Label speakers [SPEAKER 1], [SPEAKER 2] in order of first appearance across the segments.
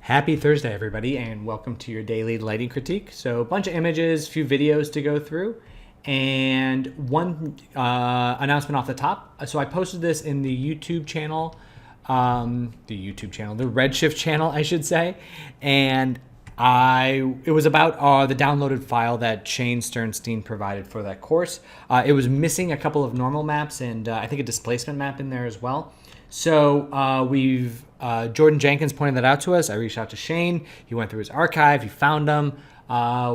[SPEAKER 1] Happy Thursday, everybody, and welcome to your daily lighting critique. So, a bunch of images, few videos to go through, and one announcement off the top. So, I posted this in the YouTube channel, the Redshift channel, I should say, and it was about the downloaded file that Shane Sternstein provided for that course. It was missing a couple of normal maps and I think a displacement map in there as well. So Jordan Jenkins pointed that out to us. I reached out to Shane. He went through his archive. He found them.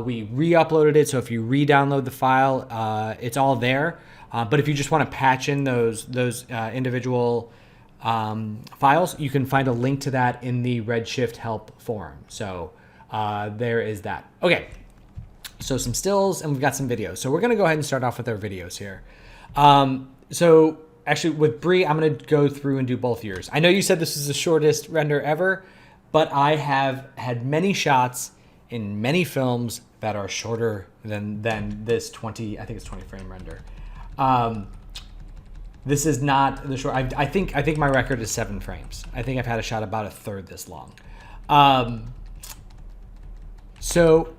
[SPEAKER 1] We re-uploaded it. So if you re-download the file, it's all there. But if you just want to patch in those individual files, you can find a link to that in the Redshift help forum. So there is that. Okay. So some stills and we've got some videos. So we're going to go ahead and start off with our videos here. Actually, with Bree, I'm going to go through and do both yours. I know you said this is the shortest render ever, but I have had many shots in many films that are shorter than this 20, I think it's 20 frame render. This is not the short. I think my record is 7 frames. I think I've had a shot about a third this long. So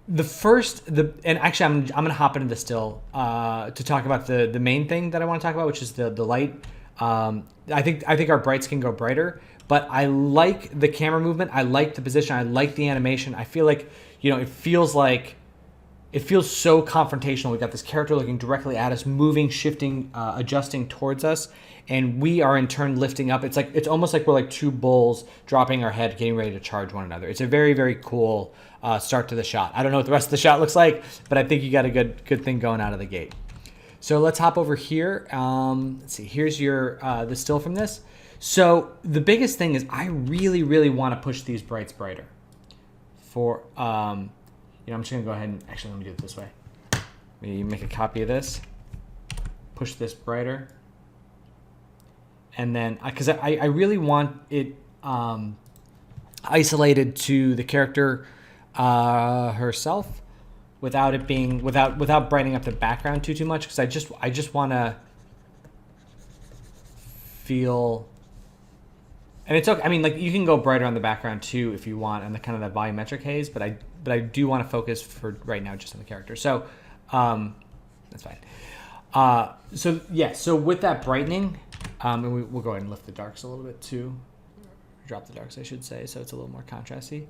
[SPEAKER 1] and actually I'm gonna hop into the still to talk about the main thing that I want to talk about, which is the light. I think our brights can go brighter, but I like the camera movement. I like the position. I like the animation. I feel like, it feels so confrontational. We've got this character looking directly at us, moving, shifting, adjusting towards us, and we are in turn lifting up. It's almost like we're like two bulls dropping our head, getting ready to charge one another. It's a very, very cool start to the shot. I don't know what the rest of the shot looks like, but I think you got a good thing going out of the gate. So let's hop over here. Let's see. Here's the still from this. So the biggest thing is I really, really want to push these brights brighter. I'm just gonna go ahead and actually let me do it this way. Let me make a copy of this. Push this brighter. And then, because I really want it isolated to the character herself, without it being without brightening up the background too much. Because I just want to feel. And it's okay. I mean, like you can go brighter on the background too if you want, and the kind of that volumetric haze. But I do want to focus for right now just on the character. So that's fine. So with that brightening. And we'll go ahead and lift the darks a little bit too. Drop the darks, I should say, so it's a little more contrasty.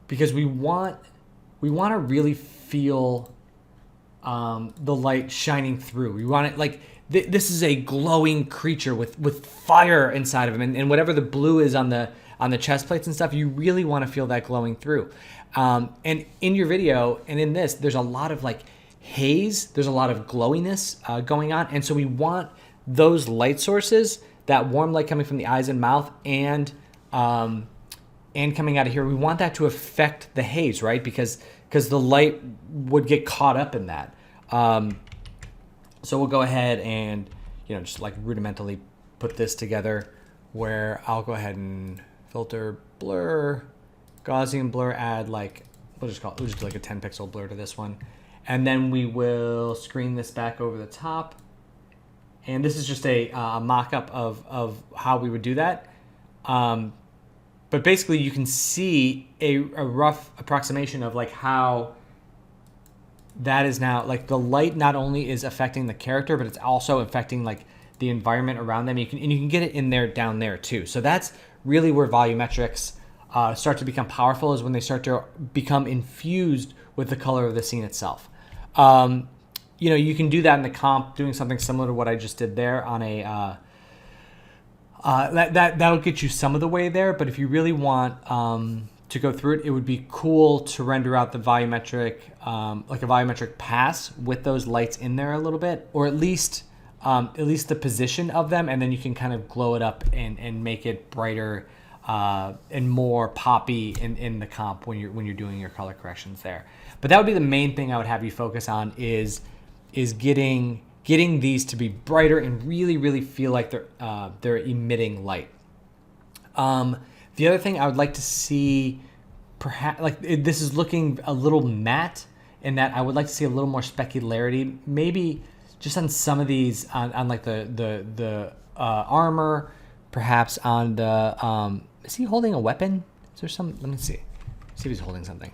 [SPEAKER 1] Because we want to really feel the light shining through. We want it like this is a glowing creature with fire inside of him, and whatever the blue is on the chest plates and stuff, you really want to feel that glowing through. And in your video and in this, there's a lot of like haze. There's a lot of glowiness going on, and so we want those light sources, that warm light coming from the eyes and mouth and coming out of here, we want that to affect the haze, right? Because the light would get caught up in that. So we'll go ahead and, just like rudimentally put this together where I'll go ahead and filter, blur, Gaussian blur, add like, we'll just do like a 10 pixel blur to this one. And then we will screen this back over the top. And this is just a mock-up of how we would do that. But basically, you can see a rough approximation of like how that is now, like the light not only is affecting the character, but it's also affecting like the environment around them. You can get it in there, down there too. So that's really where volumetrics start to become powerful, is when they start to become infused with the color of the scene itself. You can do that in the comp, doing something similar to what I just did there on a, that'll get you some of the way there. But if you really want to go through it, it would be cool to render out the volumetric, like a volumetric pass with those lights in there a little bit, or at least the position of them. And then you can kind of glow it up and make it brighter and more poppy in the comp when you're doing your color corrections there. But that would be the main thing I would have you focus on is getting these to be brighter and really, really feel like they're emitting light. The other thing I would like to see, perhaps, this is looking a little matte, in that I would like to see a little more specularity, maybe just on some of these, on like the armor, perhaps on the, is he holding a weapon? Is there some, let me see. See if he's holding something.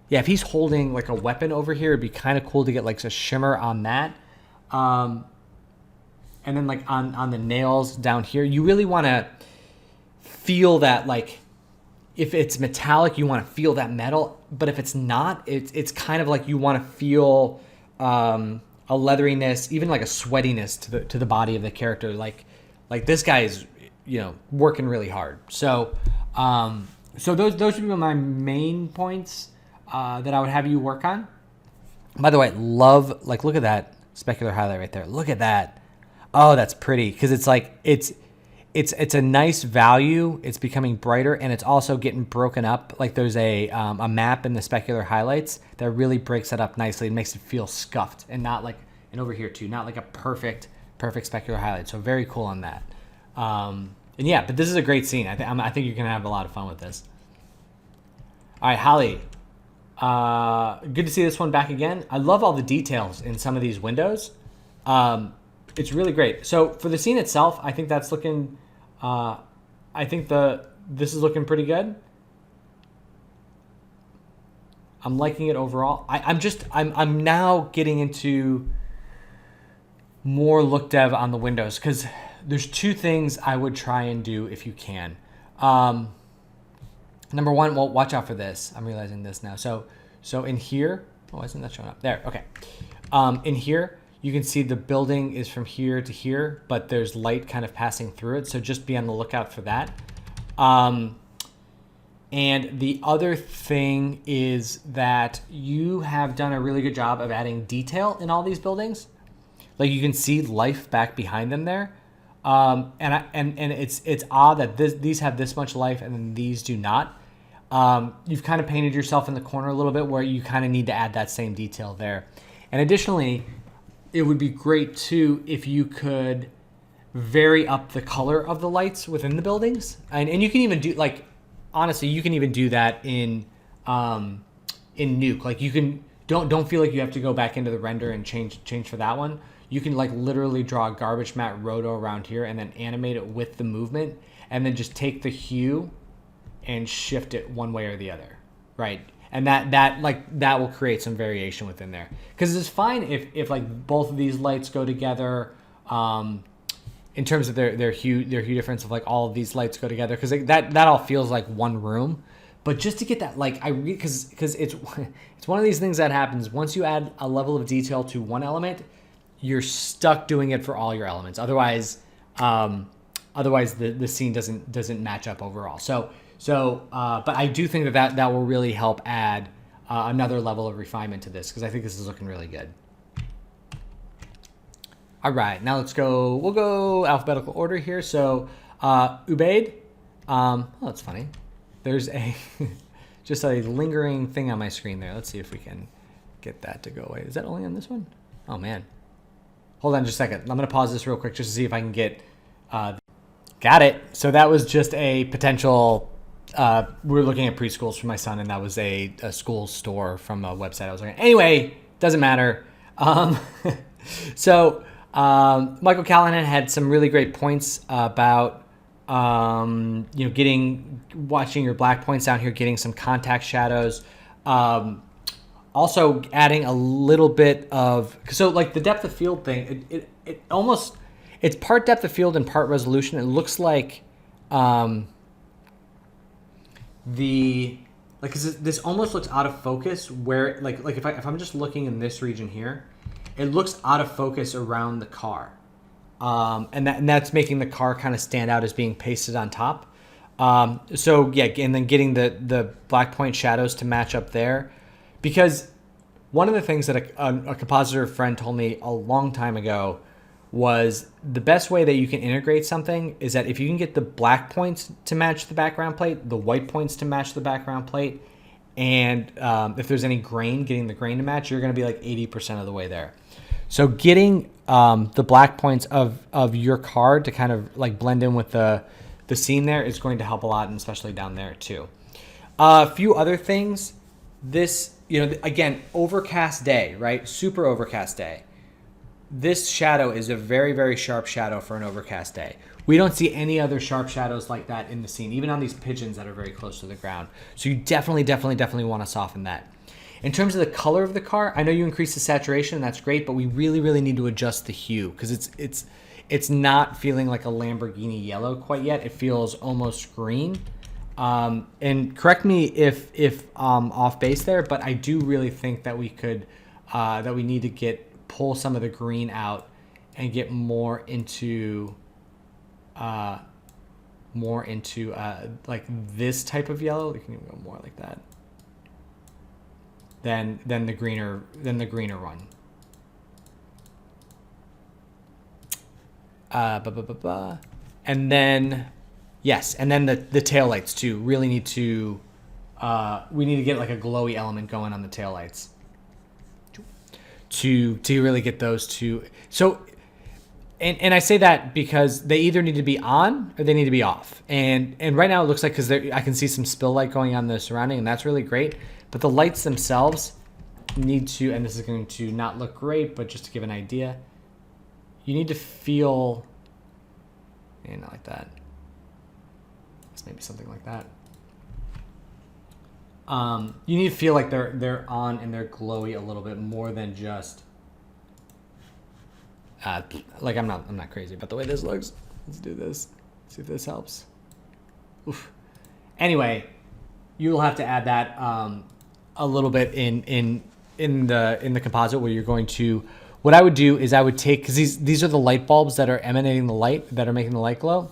[SPEAKER 1] Yeah, if he's holding like a weapon over here, it'd be kind of cool to get like a shimmer on that. And then like on the nails down here, you really want to feel that, like if it's metallic, you want to feel that metal. But if it's not, it's kind of like you want to feel a leatheriness, even like a sweatiness to the body of the character. Like this guy is, working really hard. So those would be my main points that I would have you work on. By the way, love, like, look at that specular highlight right there. Look at that. Oh, that's pretty, because it's like it's a nice value. It's becoming brighter, and it's also getting broken up. Like there's a map in the specular highlights that really breaks it up nicely and makes it feel scuffed, and not like, and over here too, not like a perfect specular highlight. So very cool on that. And yeah, but this is a great scene. I think you're gonna have a lot of fun with this. All right, Hali. Good to see this one back again. I love all the details in some of these windows. It's really great. So for the scene itself, I think that's looking, this is looking pretty good. I'm liking it overall. I'm now getting into more look dev on the windows, because there's two things I would try and do if you can. Number one, well, watch out for this. I'm realizing this now. So in here, why isn't that showing up? There, okay. In here, you can see the building is from here to here, but there's light kind of passing through it. So just be on the lookout for that. And the other thing is that you have done a really good job of adding detail in all these buildings. Like you can see life back behind them there. And it's odd that these have this much life and then these do not. You've kind of painted yourself in the corner a little bit where you kind of need to add that same detail there. And additionally, it would be great too if you could vary up the color of the lights within the buildings. And you can even do, like, honestly, you can even do that in Nuke. Like you can, don't feel like you have to go back into the render and change for that one. You can like literally draw a garbage matte roto around here and then animate it with the movement, and then just take the hue and shift it one way or the other, right? And that will create some variation within there, because it's fine if like both of these lights go together, in terms of their hue difference of like all of these lights go together, because that all feels like one room. But just to get that, like, because it's one of these things that happens once you add a level of detail to one element, you're stuck doing it for all your elements. Otherwise the scene doesn't match up overall. But I do think that will really help add another level of refinement to this, because I think this is looking really good. All right, now we'll go alphabetical order here. So Ubaid, oh, that's funny. There's just a lingering thing on my screen there. Let's see if we can get that to go away. Is that only on this one? Oh man. Hold on just a second. I'm going to pause this real quick just to see if I can get... got it. So that was just a potential... we were looking at preschools for my son, and that was a school store from a website I was looking at. Anyway, doesn't matter. So Michael Callahan had some really great points about watching your black points down here, getting some contact shadows. Also adding a little bit of, so like the depth of field thing, it almost, it's part depth of field and part resolution. It looks like this almost looks out of focus where like if I'm just looking in this region here, it looks out of focus around the car. And that's making the car kind of stand out as being pasted on top. So yeah, and then getting the black point shadows to match up there. Because one of the things that a compositor friend told me a long time ago was the best way that you can integrate something is that if you can get the black points to match the background plate, the white points to match the background plate, and if there's any grain, getting the grain to match, you're going to be like 80% of the way there. So getting the black points of your card to kind of like blend in with the scene there is going to help a lot, and especially down there too. A few other things. This, again, overcast day, right? Super overcast day. This shadow is a very, very sharp shadow for an overcast day. We don't see any other sharp shadows like that in the scene, even on these pigeons that are very close to the ground. So you definitely want to soften that. In terms of the color of the car, I know you increased the saturation, and that's great, but we really need to adjust the hue because it's not feeling like a Lamborghini yellow quite yet. It feels almost green. And correct me if off base there, but I do really think that we could that we need to pull some of the green out and get more into like this type of yellow. We can even go more like that than the greener one. And then yes, and then the taillights too. Really need to we need to get like a glowy element going on the taillights to really get those two. So and I say that because they either need to be on or they need to be off. And right now it looks like, because I can see some spill light going on the surrounding, and that's really great. But the lights themselves need to, and this is going to not look great, but just to give an idea, you need to feel, not like that. It's maybe something like that. You need to feel like they're on and they're glowy a little bit more than just like I'm not crazy about the way this looks. Let's do this. See if this helps. Oof. Anyway, you'll have to add that a little bit in the composite, where you're going to. What I would do is I would take, because these are the light bulbs that are emanating the light, that are making the light glow.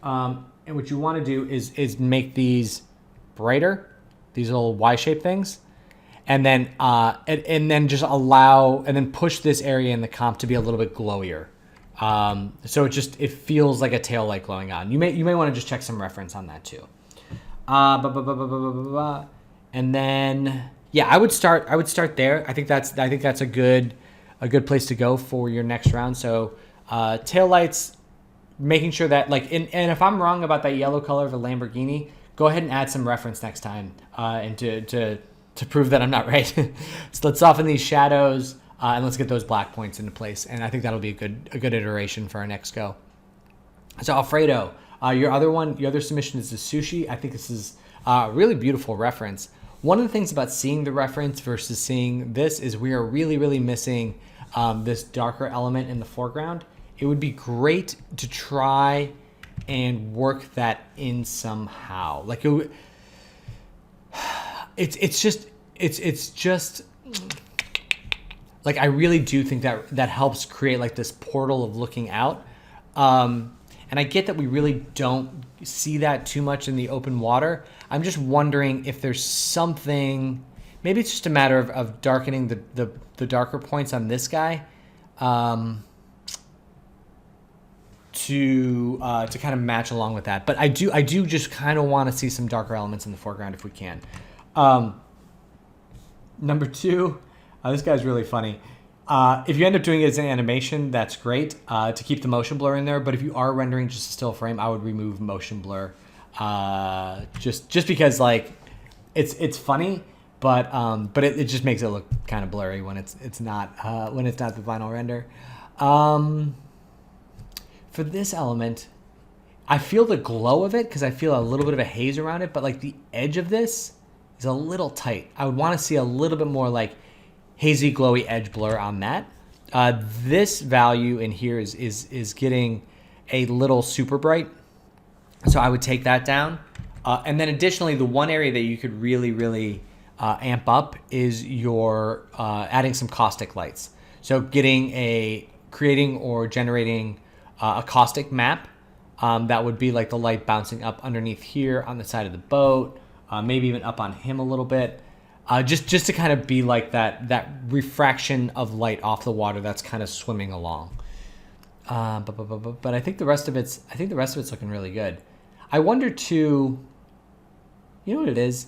[SPEAKER 1] And what you want to do is make these brighter, these little Y-shaped things, and then just allow, and then push this area in the comp to be a little bit glowier. So it feels like a tail light glowing on. You may want to just check some reference on that too. And then I would start there. I think that's a good place to go for your next round. So tail lights, making sure that and if I'm wrong about that yellow color of a Lamborghini, go ahead and add some reference next time, and to prove that I'm not right. So let's soften these shadows, and let's get those black points into place. And I think that'll be a good iteration for our next go. So Alfredo, your other submission is the sushi. I think this is a really beautiful reference. One of the things about seeing the reference versus seeing this is we are really missing this darker element in the foreground. It would be great to try and work that in somehow. Like it's just like, I really do think that helps create like this portal of looking out. And I get that we really don't see that too much in the open water. I'm just wondering if there's something, maybe it's just a matter of darkening the darker points on this guy, to kind of match along with that. But I do just kind of want to see some darker elements in the foreground if we can. Number two, this guy's really funny. If you end up doing it as an animation, that's great, to keep the motion blur in there. But if you are rendering just a still frame, I would remove motion blur, just because like it's funny, but it just makes it look kind of blurry when it's not the final render. For this element, I feel the glow of it because I feel a little bit of a haze around it, but like the edge of this is a little tight. I would want to see a little bit more like hazy, glowy edge blur on that. This value in here is getting a little super bright, so I would take that down. And then additionally, the one area that you could really amp up is your adding some caustic lights. So creating or generating a caustic map, that would be like the light bouncing up underneath here on the side of the boat, maybe even up on him a little bit. Just to kind of be like that refraction of light off the water that's kind of swimming along. But I think the rest of it's looking really good. I wonder too, you know what it is?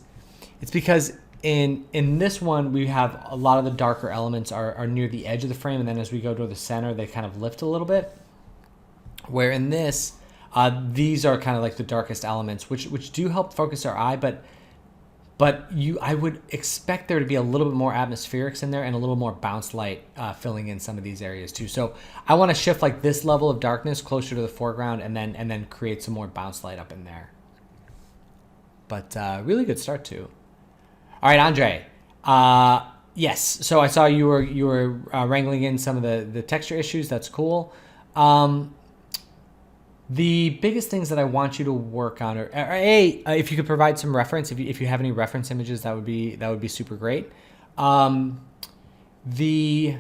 [SPEAKER 1] It's because in this one we have a lot of the darker elements are near the edge of the frame, and then as we go to the center they kind of lift a little bit. Where in this, these are kind of like the darkest elements, which do help focus our eye, but But I would expect there to be a little bit more atmospherics in there and a little more bounce light filling in some of these areas too. So I want to shift like this level of darkness closer to the foreground and then create some more bounce light up in there. But really good start too. All right, Andre. Yes. So I saw you were wrangling in some of the texture issues. That's cool. The biggest things that I want you to work on are if you could provide some reference, if you have any reference images, that would be super great. The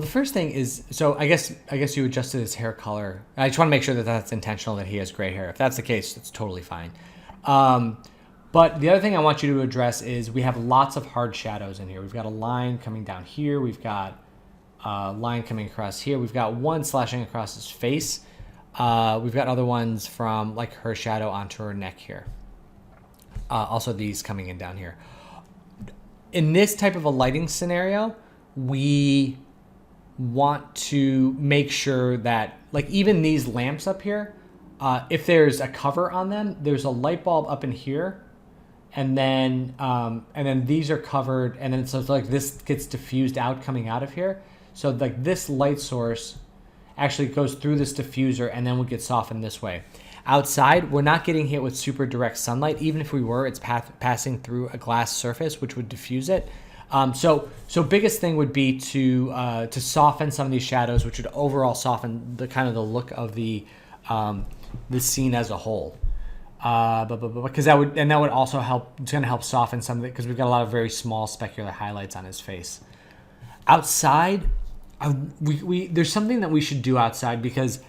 [SPEAKER 1] first thing is, so I guess you adjusted his hair color. I just want to make sure that that's intentional, that he has gray hair. If that's the case, it's totally fine. But the other thing I want you to address is we have lots of hard shadows in here. We've got a line coming down here. We've got line coming across here. We've got one slashing across his face. We've got other ones from like her shadow onto her neck here. Also these coming in down here. In this type of a lighting scenario, we want to make sure that like even these lamps up here, if there's a cover on them, there's a light bulb up in here. And then these are covered, and then so it's like this gets diffused out coming out of here. So like this light source actually goes through this diffuser and then would get softened this way. Outside, we're not getting hit with super direct sunlight. Even if we were, it's passing through a glass surface, which would diffuse it. So biggest thing would be to soften some of these shadows, which would overall soften the kind of the look of the scene as a whole. Because that would also help. It's going to help soften some of it because we've got a lot of very small specular highlights on his face. Outside, there's something that we should do outside because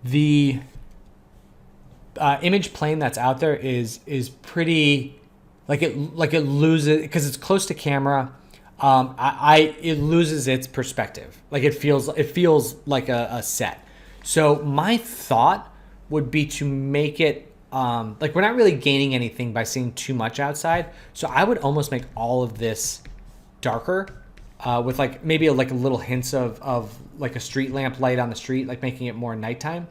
[SPEAKER 1] the image plane that's out there is pretty it loses because it's close to camera. It loses its perspective. Like it feels like a set. So my thought would be to make it like we're not really gaining anything by seeing too much outside. So I would almost make all of this darker with like maybe like a little hints of like a street lamp light on the street, like making it more nighttime.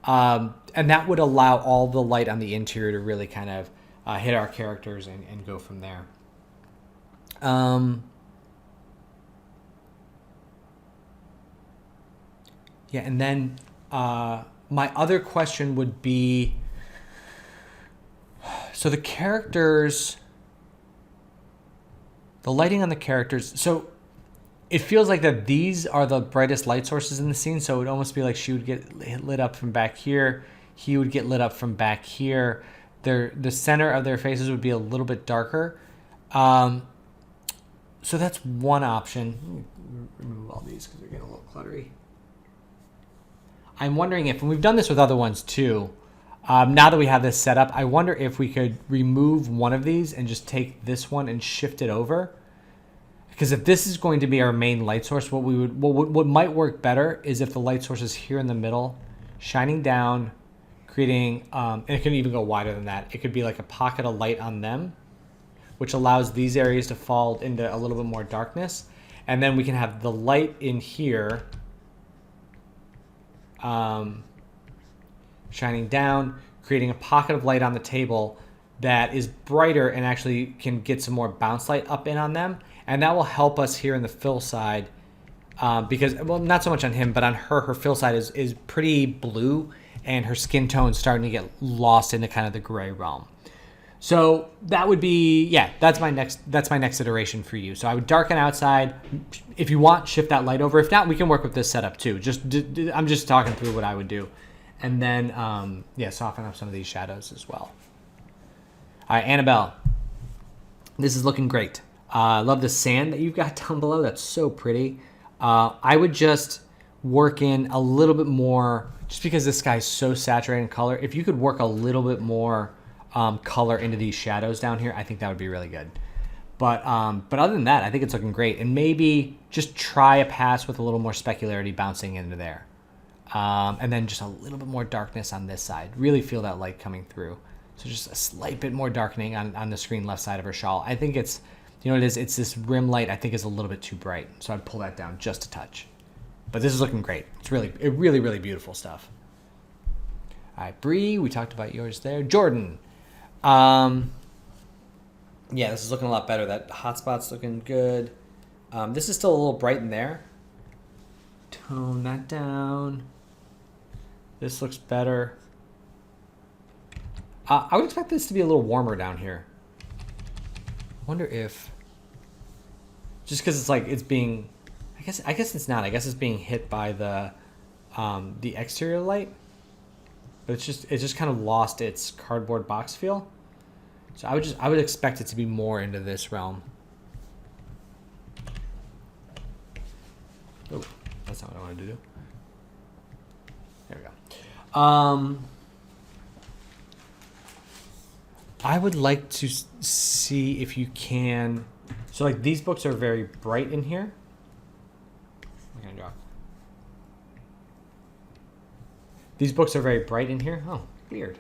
[SPEAKER 1] And that would allow all the light on the interior to really kind of hit our characters and go from there. Yeah, and then my other question would be, so the characters, the lighting on the characters, so it feels like that these are the brightest light sources in the scene, so it would almost be like she would get lit up from back here, he would get lit up from back here. The center of their faces would be a little bit darker. So that's one option. Let me remove all these because they're getting a little cluttery. I'm wondering if, and we've done this with other ones too, now that we have this set up, I wonder if we could remove one of these and just take this one and shift it over. Because if this is going to be our main light source, what might work better is if the light source is here in the middle, shining down, creating, and it can even go wider than that. It could be like a pocket of light on them, which allows these areas to fall into a little bit more darkness. And then we can have the light in here shining down, creating a pocket of light on the table that is brighter and actually can get some more bounce light up in on them. And that will help us here in the fill side because, well, not so much on him, but on her fill side is pretty blue and her skin tone is starting to get lost into kind of the gray realm. So that would be, yeah, that's my next iteration for you. So I would darken outside. If you want, shift that light over. If not, we can work with this setup too. I'm just talking through what I would do. And then, soften up some of these shadows as well. All right, Annabelle, this is looking great. I love the sand that you've got down below. That's so pretty. I would just work in a little bit more, just because this guy's so saturated in color. If you could work a little bit more color into these shadows down here, I think that would be really good. But other than that, I think it's looking great. And maybe just try a pass with a little more specularity bouncing into there. And then just a little bit more darkness on this side. Really feel that light coming through. So just a slight bit more darkening on the screen left side of her shawl. I think it's, you know what it is? It's this rim light I think is a little bit too bright. So I'd pull that down just a touch. But this is looking great. It's really, really beautiful stuff. All right, Bree, we talked about yours there. Jordan. Yeah, this is looking a lot better. That hotspot's looking good. This is still a little bright in there. Tone that down. This looks better. I would expect this to be a little warmer down here. I wonder if, just because it's like it's being, I guess it's not. I guess it's being hit by the exterior light, but it's just kind of lost its cardboard box feel. So I would expect it to be more into this realm. Oh, that's not what I wanted to do. There we go. I would like to see if you can. So like these books are very bright in here. What can I draw? These books are very bright in here. Oh, weird.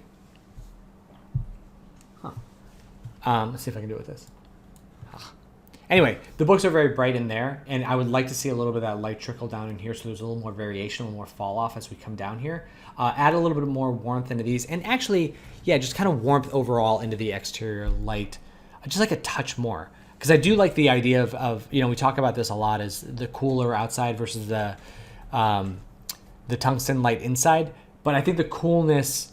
[SPEAKER 1] Let's see if I can do it with this. Anyway, the books are very bright in there, and I would like to see a little bit of that light trickle down in here so there's a little more variation, a little more fall off as we come down here. Add a little bit more warmth into these, and actually, yeah, just kind of warmth overall into the exterior light. Just like a touch more. Because I do like the idea of, you know, we talk about this a lot, is the cooler outside versus the tungsten light inside. But I think the coolness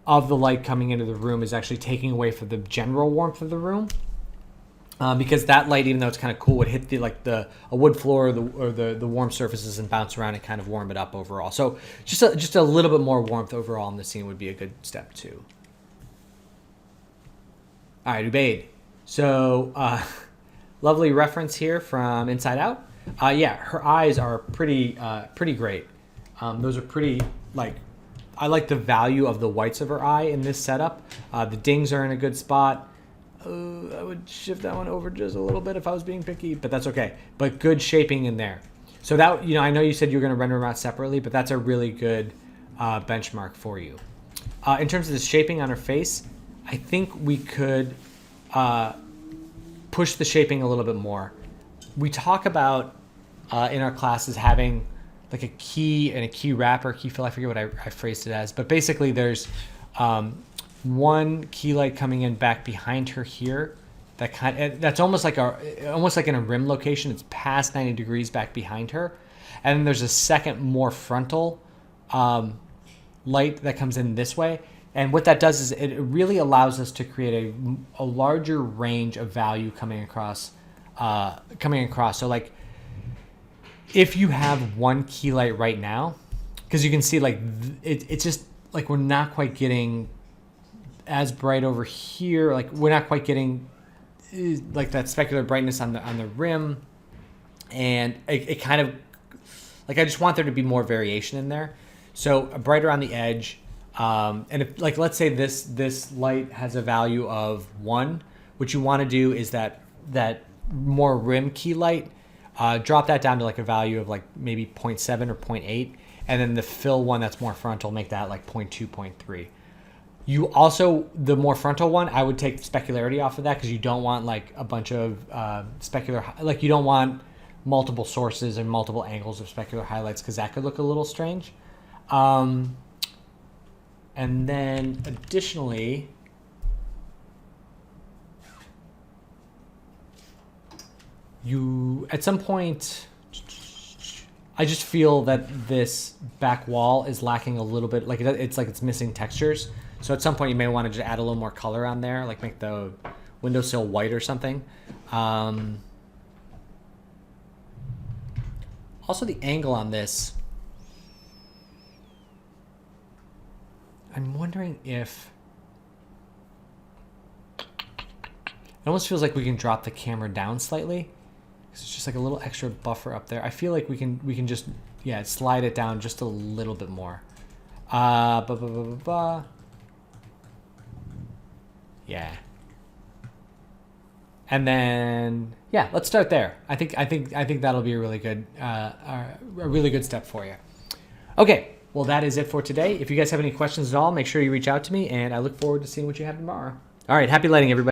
[SPEAKER 1] of the light coming into the room is actually taking away from the general warmth of the room, because that light, even though it's kind of cool, would hit a wood floor or the warm surfaces and bounce around and kind of warm it up overall. So just a little bit more warmth overall in the scene would be a good step too. All right, Ubaid. So lovely reference here from Inside Out. Yeah, her eyes are pretty great. Those are pretty, like, I like the value of the whites of her eye in this setup. The dings are in a good spot. I would shift that one over just a little bit if I was being picky, but that's okay. But good shaping in there. So that, you know, I know you said you were going to render them out separately, but that's a really good benchmark for you. In terms of the shaping on her face, I think we could push the shaping a little bit more. We talk about in our classes having like a key and a key wrapper, key fill. I forget what I phrased it as, but basically there's one key light coming in back behind her here. That's almost like in a rim location. It's past 90 degrees back behind her, and then there's a second more frontal light that comes in this way. And what that does is it really allows us to create a larger range of value coming across. So like, if you have one key light right now, because you can see like it's just like we're not quite getting as bright over here. Like we're not quite getting like that specular brightness on the rim, and it kind of like, I just want there to be more variation in there. So brighter on the edge. And if, like, let's say this light has a value of 1, what you want to do is that more rim key light, drop that down to like a value of like maybe 0.7 or 0.8, and then the fill one that's more frontal, make that like 0.2, 0.3. You also, the more frontal one, I would take specularity off of that, because you don't want like a bunch of specular, like you don't want multiple sources and multiple angles of specular highlights, because that could look a little strange. And then additionally, you, at some point, I just feel that this back wall is lacking a little bit, like it's like it's missing textures. So at some point you may want to just add a little more color on there, like make the windowsill white or something. Also the angle on this, I'm wondering if it almost feels like we can drop the camera down slightly. It's just like a little extra buffer up there. I feel like we can just, yeah, slide it down just a little bit more. Yeah. And then, yeah, let's start there. I think that'll be a really good step for you. Okay. Well, that is it for today. If you guys have any questions at all, make sure you reach out to me, and I look forward to seeing what you have tomorrow. All right, happy lighting, everybody.